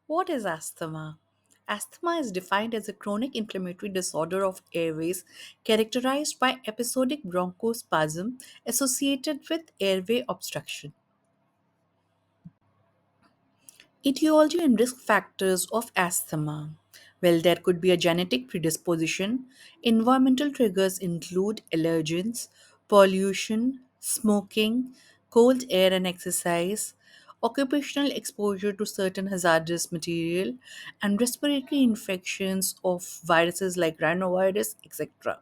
What is asthma? Asthma is defined as a chronic inflammatory disorder of airways characterized by episodic bronchospasm associated with airway obstruction. Etiology and risk factors of asthma. Well, there could be a genetic predisposition. Environmental triggers include allergens, pollution, smoking, cold air and exercise, occupational exposure to certain hazardous material, and respiratory infections of viruses like rhinovirus, etc.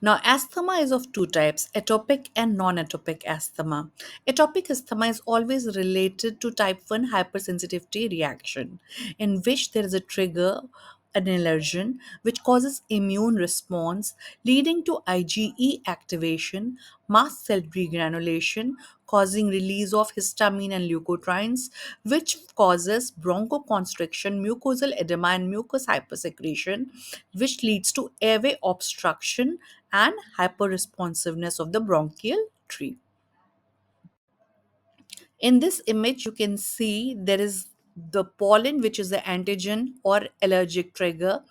Now, asthma is of two types, atopic and non atopic asthma. Atopic asthma is always related to type 1 hypersensitivity reaction, in which there is a trigger, an allergen, which causes immune response, leading to IgE activation, mast cell regranulation, causing release of histamine and leukotrienes, which causes bronchoconstriction, mucosal edema, and mucus hypersecretion, which leads to airway obstruction and hyperresponsiveness of the bronchial tree. In this image, you can see there is the pollen, which is the antigen or allergic trigger.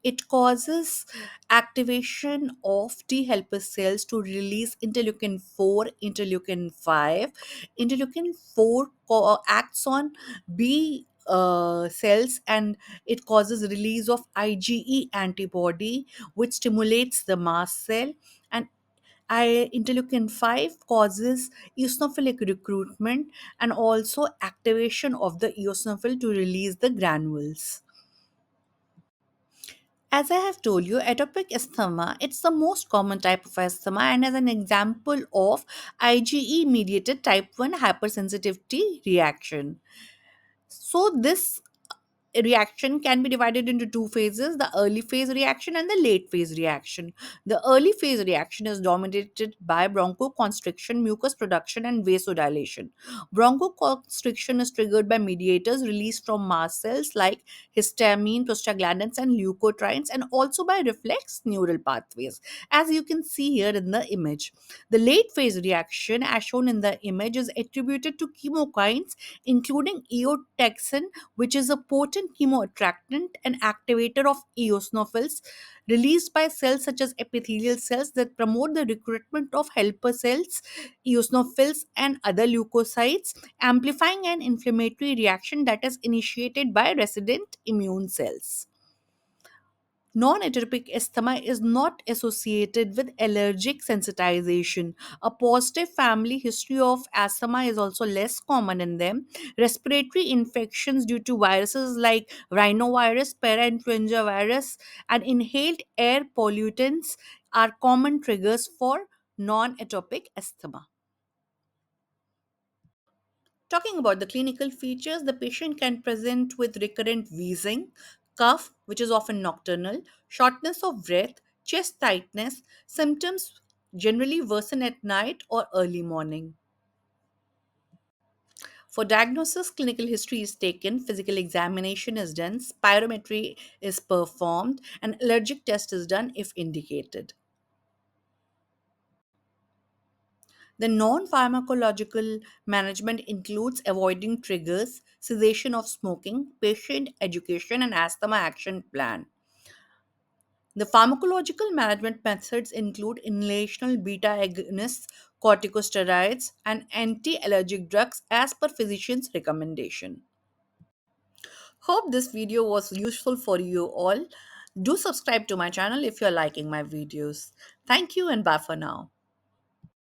It causes activation of T helper cells to release interleukin 4, interleukin 5. Interleukin 4 acts on B cells, and it causes release of IgE antibody, which stimulates the mast cell. And interleukin 5 causes eosinophilic recruitment and also activation of the eosinophil to release the granules. As I have told you, atopic asthma, it's the most common type of asthma and is an example of IgE mediated type 1 hypersensitivity reaction. So this reaction can be divided into two phases, the early phase reaction and the late phase reaction. The early phase reaction is dominated by bronchoconstriction, mucus production, and vasodilation. Bronchoconstriction is triggered by mediators released from mast cells like histamine, prostaglandins, and leukotrienes, and also by reflex neural pathways, as you can see here in the image. The late phase reaction, as shown in the image, is attributed to chemokines, including eotaxin, which is a potent chemoattractant and activator of eosinophils released by cells such as epithelial cells that promote the recruitment of helper cells, eosinophils, and other leukocytes, amplifying an inflammatory reaction that is initiated by resident immune cells. Non-atopic asthma is not associated with allergic sensitization. A positive family history of asthma is also less common in them. Respiratory infections due to viruses like rhinovirus, parainfluenza virus, and inhaled air pollutants are common triggers for non-atopic asthma. Talking about the clinical features, the patient can present with recurrent wheezing, cough, which is often nocturnal, shortness of breath, chest tightness. Symptoms generally worsen at night or early morning. For diagnosis, clinical history is taken, physical examination is done, spirometry is performed, and allergic test is done if indicated. The non pharmacological management includes avoiding triggers, cessation of smoking, patient education, and asthma action plan. The pharmacological management methods include inhalational beta agonists, corticosteroids, and anti allergic drugs as per physician's recommendation. Hope this video was useful for you all. Do subscribe to my channel if you're liking my videos. Thank you and bye for now.